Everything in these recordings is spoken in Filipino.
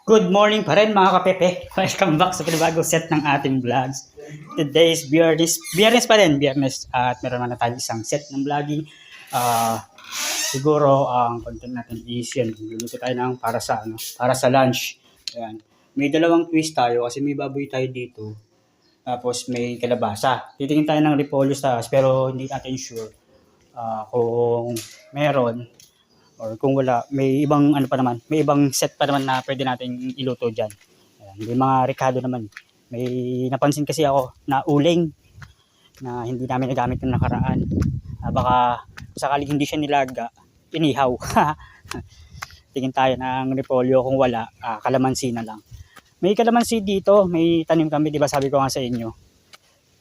Good morning pa rin mga kapepe. Welcome back sa pinabagong set ng ating vlogs. Today is Biyernes pa rin, Biyernes. At meron na tayo isang set ng vlogging. Siguro ang content natin is yan. Luluto tayo ng para sa lunch. Ayan. May dalawang twist tayo kasi may baboy tayo dito. Tapos may kalabasa. Titingin tayo ng repolyo sa pero hindi natin sure kung meron. Or kung wala, may ibang may ibang set pa naman na pwede nating iluto dyan. Ayan, may mga rekado naman. May napansin kasi ako na uling na hindi namin nagamit ng nakaraan. Baka sakaling hindi siya nilaga, inihaw. Tingin tayo ng repolyo, kung wala, kalamansi na lang. May kalamansi dito, may tanim kami, di ba sabi ko nga sa inyo.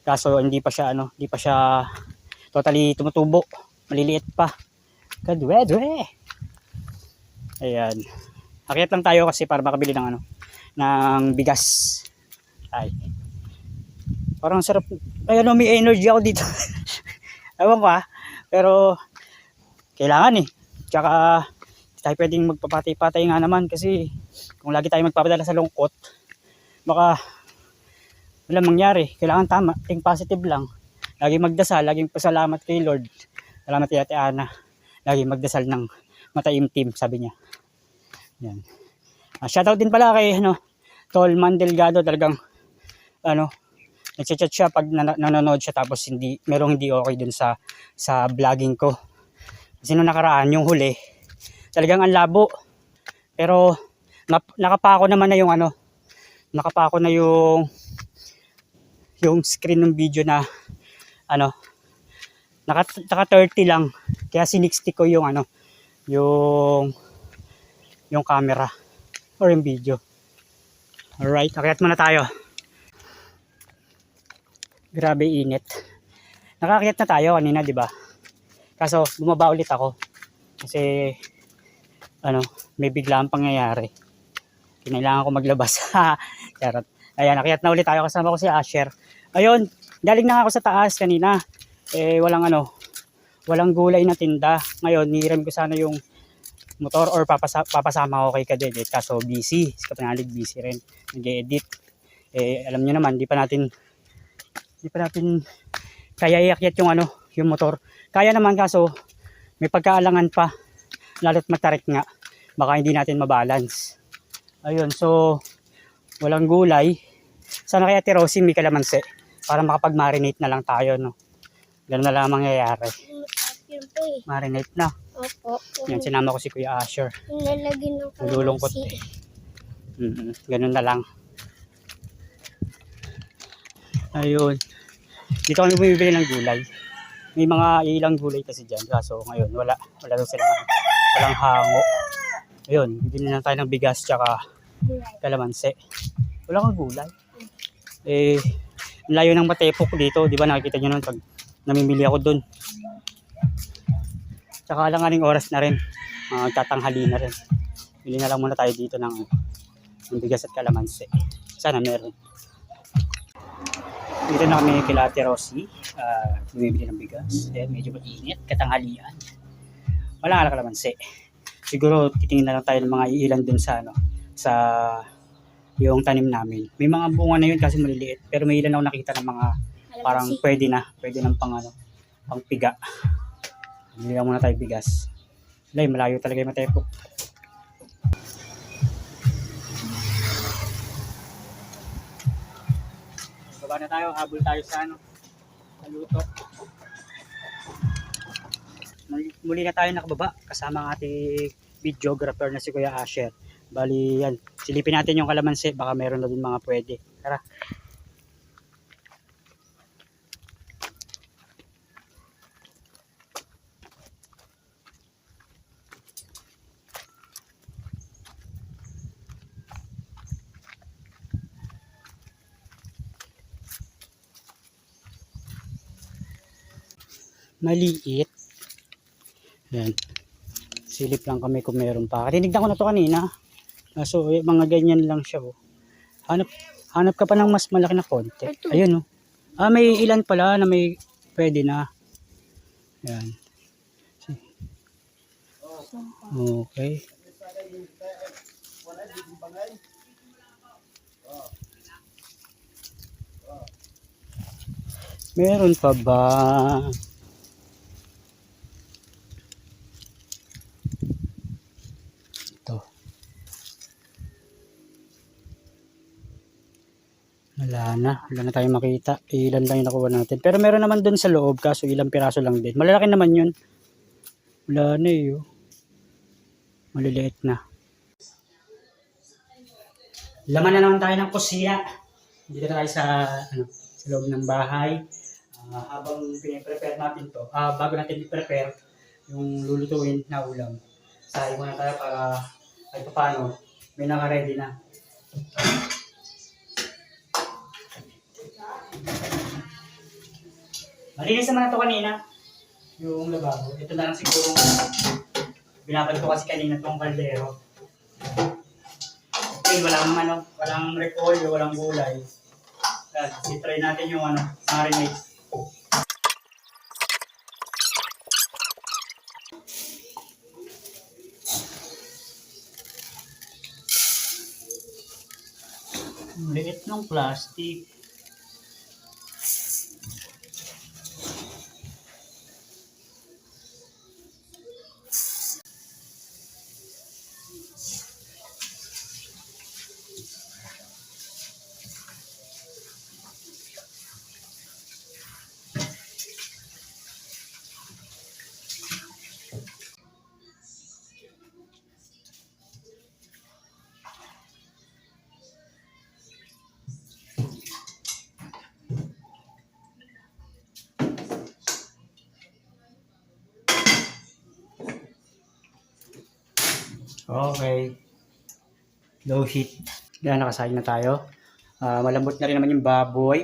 Kaso hindi pa siya totally tumutubo. Maliliit pa. Kadwedwe. Ayan. Akyat lang tayo kasi para makabili ng bigas. Ay. Parang sarap. Ayun, may energy ako dito. Ewan ko pero kailangan Tsaka tayo pwedeng magpapatay-patay nga naman kasi kung lagi tayo magpapadala sa lungkot, baka walang mangyari. Kailangan tama. Think positive lang. Laging magdasal, laging pasalamat kay Lord. Salamat kay Ate Ana. Laging magdasal ng mataimtim, sabi niya. Yan. Shoutout din pala kay Tolman Delgado, talagang nagchat siya pag nanonood siya tapos merong hindi okay dun sa vlogging ko. Kasi nung nakaraan yung huli, talagang ang labo. Pero nakapako naman na yung screen ng video na naka 30 lang. Kaya sinixty ko yung camera or yung video. Alright, akyat muna tayo. Grabe init. Nakakyat na tayo kanina, di ba? Kaso bumaba ulit ako kasi may biglang pangyayari. Kinailangan ko maglabas. Charot. Ayan, akyat na ulit tayo, kasama ko si Asher. Ayun, galing na ako sa taas kanina. Walang gulay na tinda. Ngayon, nihiram ko sana yung motor or papasama ko kay Kadede. Kaso busy. Si Kapanalig busy rin. Nag-edit. Alam niyo naman, di pa natin kaya iakyat yung motor. Kaya naman kaso may pagkaalangan pa. Lalo't matarik nga. Baka hindi natin mabalance. Ayun, so walang gulay. Sana kaya Rosie may kalamansi para makapag-marinate na lang tayo, Ganun na lang mangyayari. Marinate na. Opo. Yan, sinama ko si Kuya Asher. Nilalagyan ng kalamansi. Nalulungkot Ganun na lang. Ayun. Dito kami bumibili ng gulay. May mga ilang gulay kasi dyan. Kaso ngayon, wala daw silang walang hango. Ayun, bibili na tayo ng bigas tsaka kalamansi. Wala kang gulay. Layo ng Matepok dito. Di ba nakikita nyo nun pag namimili ako dun. Tsaka alanganing oras na rin. Tatanghali na rin. Bili na lang muna tayo dito ng bigas at kalamansi. Sana meron. Dito na kami kila Ate Rosie. Bumibili ng bigas. Medyo mainit. Katanghalian. Wala nga kalamansi. Siguro titingin na lang tayo ng mga ilan dun sa yung tanim namin. May mga bunga na yun kasi maliliit. Pero may ilan ako nakita ng mga parang pwede ng pang piga. Bili lang muna tayo bigas. Malayo talaga yung Matepok. Baba na tayo, habol tayo sa luto. Muli na tayo nakababa kasama ang ating videographer na si Kuya Asher. Bali yan, silipin natin yung kalamansi, baka meron na din mga pwede. Tara. Maliit. Yan. Silip lang kami kung meron pa. Tinignan ko na to kanina. So, mga ganyan lang siya. Hanap ka pa ng mas malaki na konti. Ayun may ilan pala na may pwede na. Yan. Okay. Meron pa ba? Ito. Wala na tayong makita. Ilan lang yung nakuha natin. Pero meron naman dun sa loob, kaso ilang piraso lang din. Malalaki naman yun. Wala na eh. Oh. Maliliit na. Laman na naman tayo ng kusina. Dito tayo sa loob ng bahay. Habang piniprepare natin to, bago natin i-prepare yung lulutuin na ulam, sayo muna tayo para ay paano, may naka-ready na. Malinis naman na to kanina, yung lababo. Ito na lang siguro binabalik ko kasi kanina tong kaldero. Okay, walang repolyo, walang gulay. I-try natin yung marinate. Liit ng plastic. Okay. Low heat. Yan, nakasahin na tayo. Malambot na rin naman yung baboy.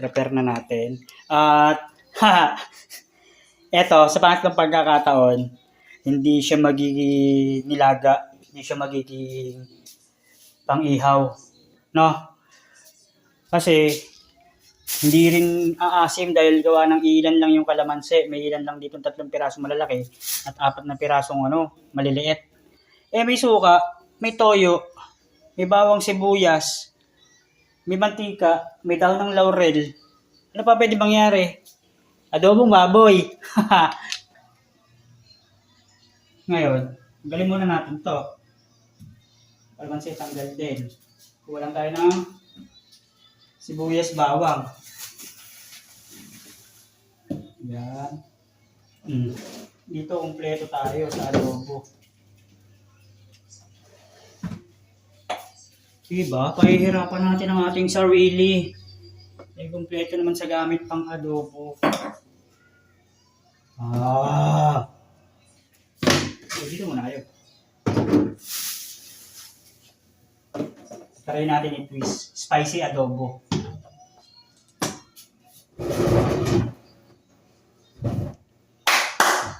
Prepare na natin. At, eto, sa pangatlong pagkakataon, hindi siya magiging nilaga. Hindi siya magiging pang-ihaw. No? Kasi, hindi rin aasim dahil gawa ng ilan lang yung kalamansi. May ilan lang dito 3 pirasong malalaki at 4 na pirasong maliliit. May suka, may toyo, may bawang sibuyas, may mantika, may dahon ng laurel. Ano pa pwede mangyari? Adobong baboy. Ngayon, galin muna natin to. Kalamansi tanggal din. Kuha lang tayo ng sibuyas, bawang. Yan. Dito kumpleto tayo sa adobo. Diba? Pahihirapan natin ang ating sarili. Kumpleto naman sa gamit pang adobo. Dito muna kayo. Try natin i-twist. Spicy adobo.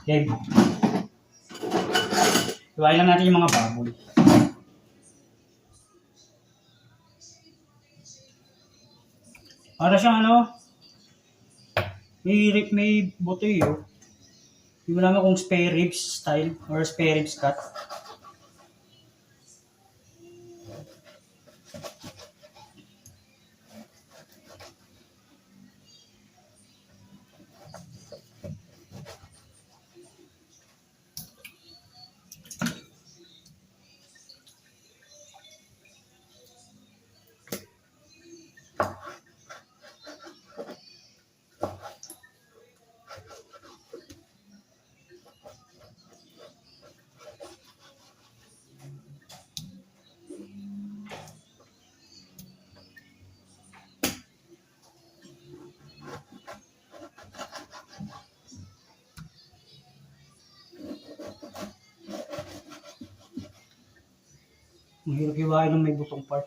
Okay. Iwain lang natin yung mga baboy. Para siyang may buto yun. Hindi mo naman kung spare ribs style or spare ribs cut. Mahirap hiwain ng may butong part.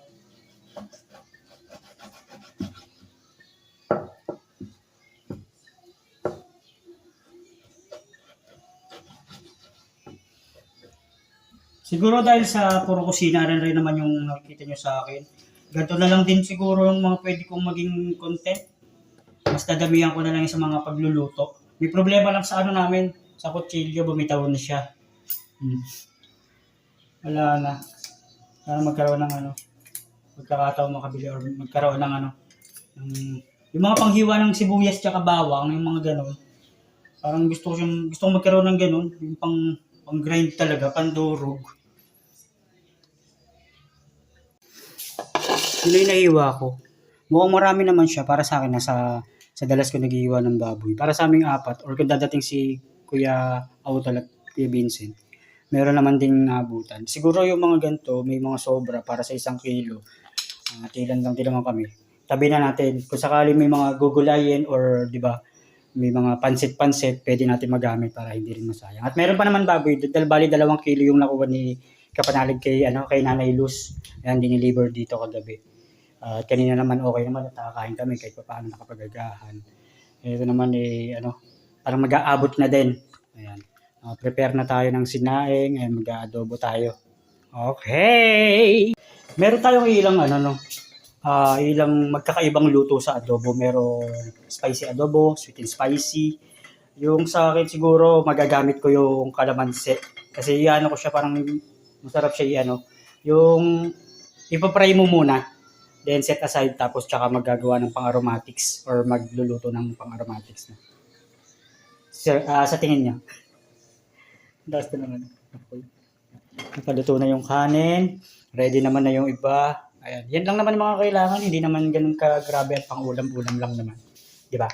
Siguro dahil sa puro kusina rin naman yung nakikita nyo sa akin. Ganito na lang din siguro yung mga pwede kong maging content. Mas dadamihan ko na lang sa mga pagluluto. May problema lang sa namin, sa kutsilyo, bumitaw na siya. Wala na. Sana magkaroon ng pagkakataon makabili or magkaroon ng ano, yung mga panghiwa ng sibuyas tsaka bawang, yung mga ganon. Parang gusto kong magkaroon ng ganon, yung pang grind talaga, pandurog. Yun yung nahiwa ko. Mukhang marami naman siya para sa akin, sa dalas ko naghihiwa ng baboy. Para sa aming apat, or kung dadating si Kuya Autol at Kuya Vincent, meron naman ding abutan. Siguro yung mga ganito, may mga sobra para sa 1 kilo. Ilan lang din naman kami. Tabi na natin. Kung sakali may mga gugulayin or di ba, may mga pansit-pansit, pwede natin magamit para hindi rin masayang. At meron pa naman baboy, bali 2 kilo yung nakuha ni Kapanalig kay Nanay Luz. Ayan, diniliver dito kagabi. At kanina naman okay naman at nakakain kami kahit pa paano nakapagagahan. Ito naman parang mag-aabot na din. Ayan. Prepare na tayo ng sinaing, ayan, mag-aadobo tayo. Okay! Meron tayong ilang magkakaibang luto sa adobo. Merong spicy adobo, sweet and spicy. Yung sa akin siguro magagamit ko yung kalamansi. Kasi ko siya, parang masarap siya yung ipapray mo muna. Then set aside, tapos tsaka magagawa ng pang-aromatics or magluluto ng pang-aromatics. Sa tingin niyo? Basta naman. Okay. Nakaluto na yung kanin. Ready naman na yung iba. Ayan. Yan lang naman yung mga kailangan. Hindi naman ganun ka-grabe at pang-ulam-ulam lang naman. Di ba?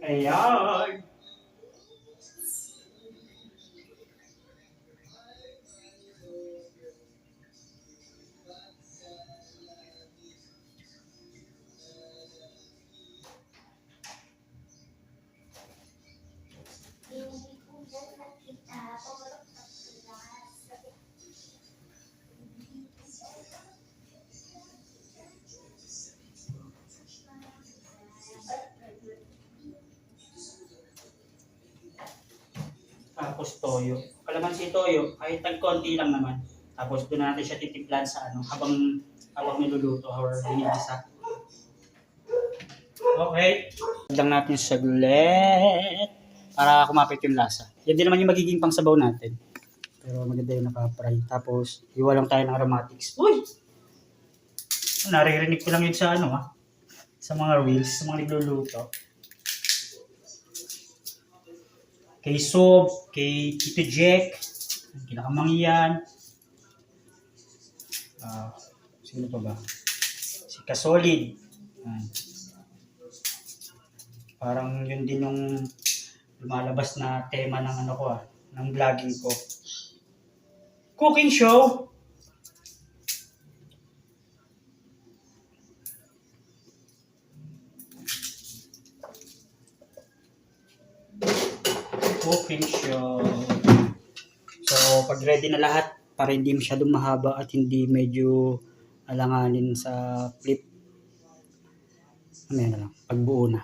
Ayan. Tapos toyo. Kalamansi toyo, kahit konti lang naman. Tapos doon natin siya titimplan sa habang niluluto or ginigisa. Okay. Lang natin saglit para kumapit yung lasa. Yan din naman yung magiging pangsabaw natin. Pero maganda yung naka-fry. Tapos, iwa lang tayo ng aromatics. Uy! Naririnig ko lang yun sa sa mga reels, sa mga nagluluto. Kay Sob, kay Tito Jack, kinakamangyan. Sino pa ba? Si Kasolid. Parang yun din yung lumalabas na tema ng ng vlogging ko. Cooking show. Cooking show. So, pag ready na lahat, para hindi masyadong mahaba at hindi medyo alanganin sa flip, na lang, pagbuo na.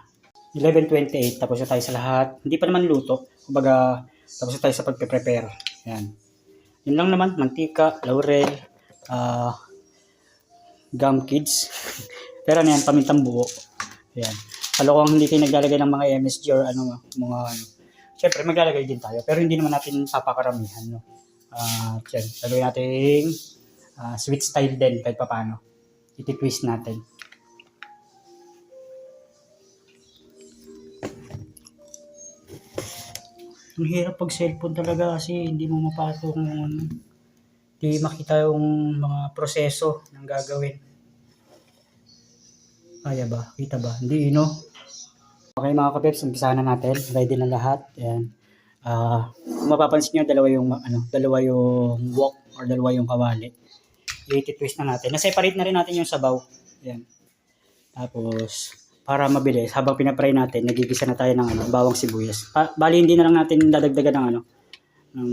11:28, tapos na tayo sa lahat. Hindi pa naman luto. Kumbaga, tapos na tayo sa pagpe-prepare. Yan. Yun lang naman, mantika, laurel, gum kids. Pero yan, pamintang buo. Yan. Kung hindi kayo naglalagay ng mga MSG or syempre maglalagay din tayo. Pero hindi naman natin papakaramihan. Yan. Gagawin natin sweet style din kahit paano. Iti-twist natin. Ang hirap pag cellphone talaga kasi hindi mo mapasok hindi makita yung mga proseso ng gagawin. Kaya ba? Kita ba? Hindi, Okay mga kapeps, umpisahan na natin. Ready na lahat. Ayan. Kung mapapansin nyo, dalawa yung wok or dalawa yung kawali. I-twist na natin. Na-separate na rin natin yung sabaw. Ayan. Tapos, para mabilis. Habang pinapray natin, nagigisa na tayo ng bawang sibuyas. Bali hindi na lang natin dadagdagan ng ng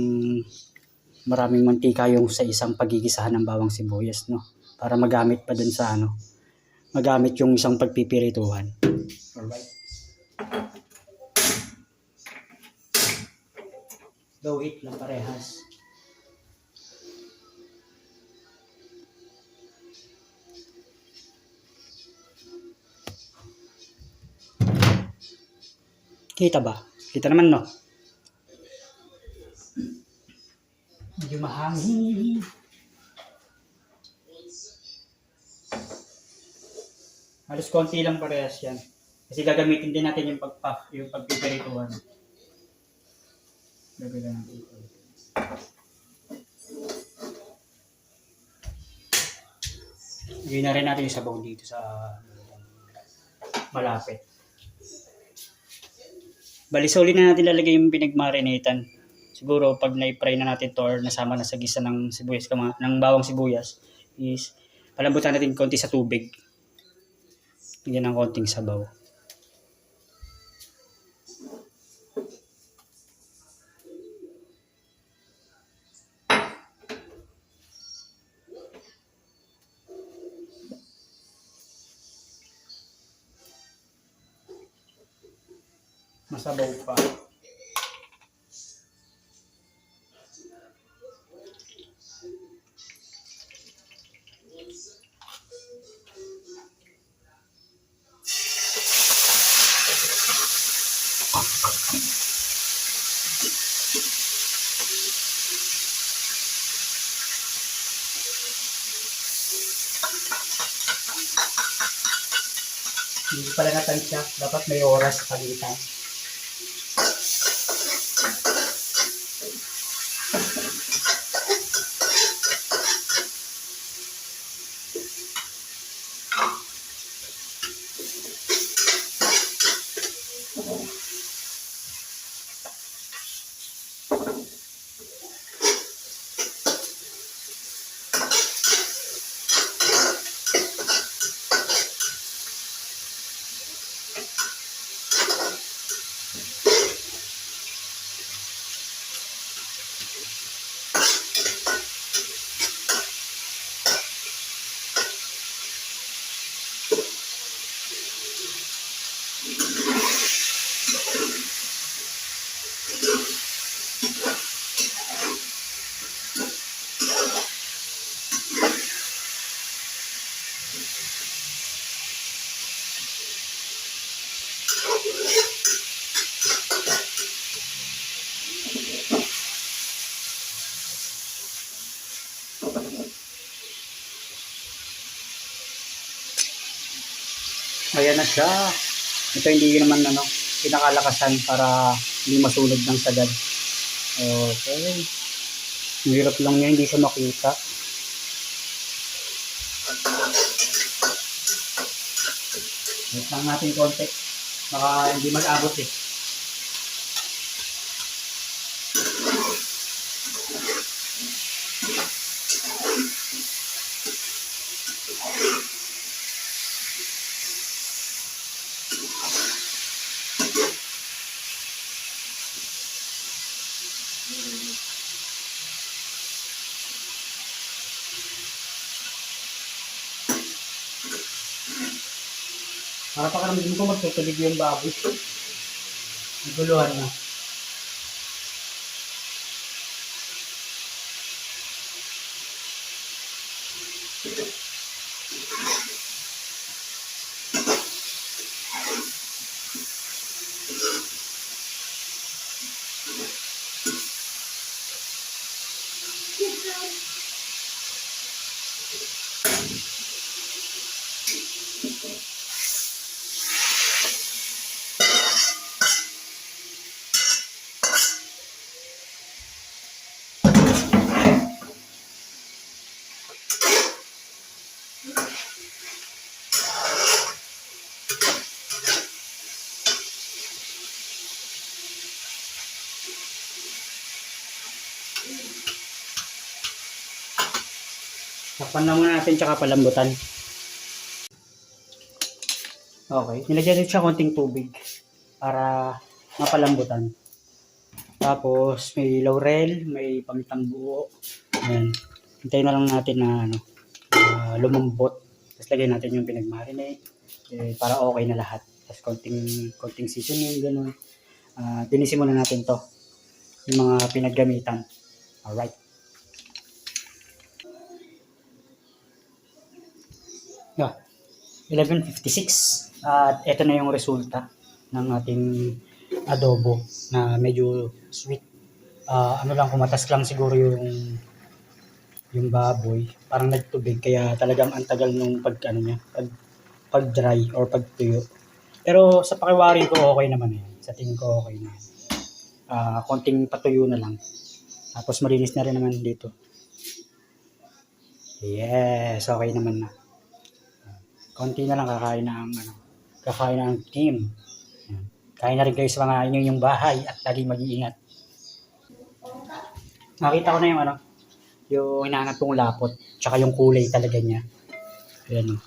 maraming mantika yung sa isang pagigisahan ng bawang sibuyas, no? Para magamit pa dun sa magamit yung isang pagpipirituhan. Alright. Low heat lang parehas. Kita ba? Kita naman, no? Medyo mahangin. Halos konti lang parehas yan. Kasi gagamitin din natin yung yung pagpipirituhan. Gagawin natin ito. Lagyan na rin natin yung sabaw dito sa malapit. Balisoli na natin lalagay yung pinagmarinatan. Siguro pag na-fry na natin to or nasama na sa gisa ng sibuyas, ng bawang sibuyas, is palambutan natin konti sa tubig. Tingnan ng konting sabaw. Masabaw pa. Hindi pala natansya. Dapat may oras sa pagitan. Ayan na siya. Ito hindi naman pinakalakasan para hindi masunog ng sagad. Okay. Hirap lang niya, hindi siya makita. Wait lang natin konti. Baka hindi mag-abot eh. Para pakaramdam ko magtutulig yung baboy. Naguluhan na. Takpan na muna natin tsaka palambutan. Okay. Nilagyan din siya konting tubig para mapalambutan. Tapos may laurel, may pamitang buo. Ayan. Hintayin na lang natin na lumambot. Tapos lagyan natin yung pinag-marinate para okay na lahat. Tapos konting seasoning, ganun. Dinisin muna natin to, yung mga pinaggamitan. Alright. Yeah. 11:56. At ito na yung resulta ng ating adobo na medyo sweet. Ano lang, kumatas lang siguro yung baboy. Parang nagtubig kaya talagang ang tagal nung pag dry or pag tuyo. Pero sa pakiwari ko okay naman yan. Sa tingin ko okay na. Konting patuyo na lang. Tapos malinis na rin naman dito. Yes, okay naman na. Konti na lang kakain na ang team. Yan. Kain na rin kayo sa mga inyong bahay at lagi mag-iingat. Nakita ko na yung hinahanap kong lapot, tsaka yung kulay talaga niya. Ayan o.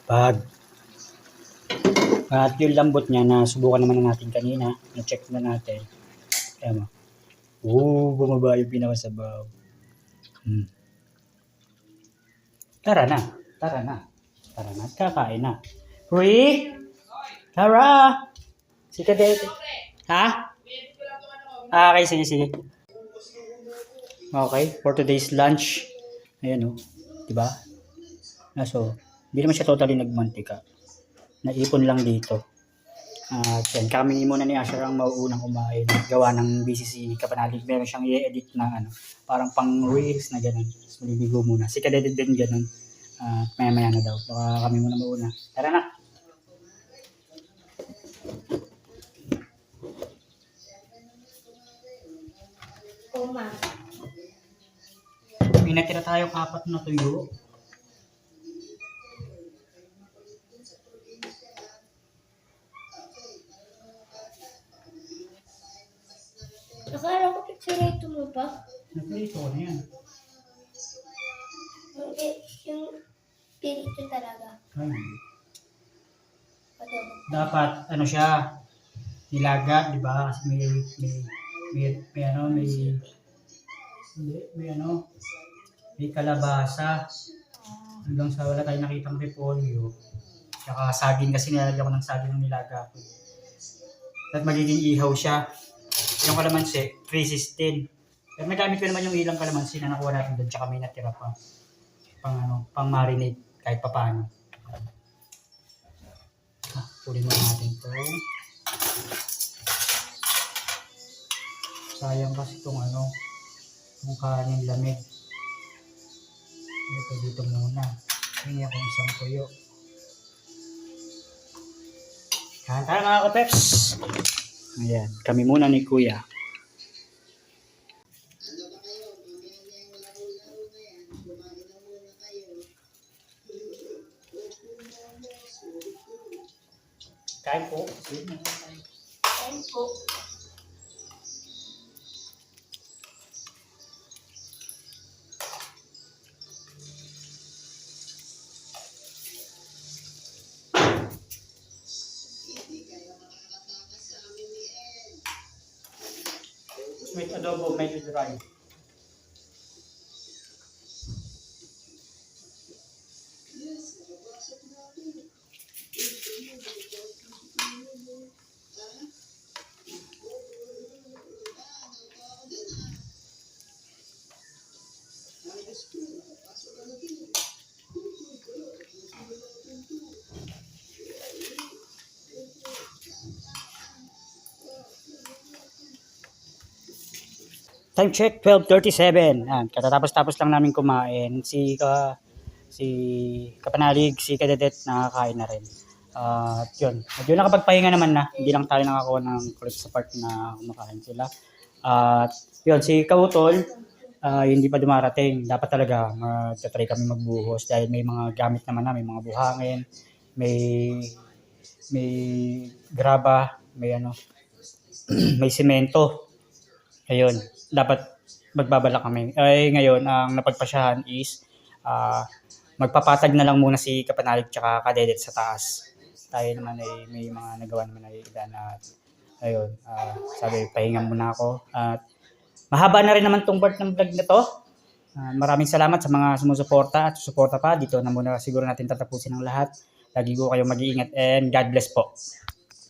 Bag. At yung lambot niya na subukan naman natin kanina, na-check na natin. Ayan o. Bumaba yung pinakasabaw. Tara na. Kakain na. Huy! Tara! Si Kadete. Ha? Okay, sige. Okay, for today's lunch. Ayan o. Diba? So, hindi naman siya totally nagmantika. Naipon lang dito. Yan, kami muna ni Asher ang mauunang kumain. Gawa ng BCC Kapanalig. Meron siyang i-edit na parang pang reels na gano'n. Tapos maliligo muna. Si Kadete din gano'n. Maya na daw. Baka kami muna mauna. Tara na. May natira tayong 4 na tuyo. Akala ko picture mo pa. Naprito ko na yan. Hindi, yung pirito talaga. Ay, Adobo. dapat siya nilaga, di ba? Kasi may kalabasa. Hanggang sa wala tayong nakitang repolyo. Tsaka saging kasi nilalagyan ko ng saging ng nilaga ko. At magiging ihaw siya. Yung kalamansi, 316. Pero nagamit ko naman yung ilang kalamansi na nakuha natin doon. Tsaka may natira pa. Pang marinate kahit papaano. Pulin mo natin ito. Sayang kasi itong yung kanin lamig. Ito dito muna. Hingi ako isang tuyo. Kanta mga kapeps. Ayan, kami muna ni Kuya. Kain po. Kain po. With adobo, medyo dry. Time check, 12:37. Katatapos-tapos lang namin kumain. Si Kapanalig, si Kadedet nakakain na rin. Yun. Medyo nakapagpahinga naman na. Hindi lang tayo nakakuha ng clip sa part na kumakain sila. Yun, si Kautol, hindi pa dumarating. Dapat talaga magtatry kami magbuhos dahil may mga gamit naman na, may mga buhangin, may graba, may may semento. Ayun, dapat magbabala kami. Ngayon, ang napagpasyahan is magpapatag na lang muna si Kapanalig tsaka Kadedet sa taas. tayo naman ay may mga nagawa naman ay ilan at ayun, sabi pahinga muna ako at mahaba na rin naman tong part ng vlog na to. Maraming salamat sa mga sumusuporta at susuporta pa. Dito na muna siguro natin tatapusin ang lahat. Lagi ko kayong mag-iingat and God bless po.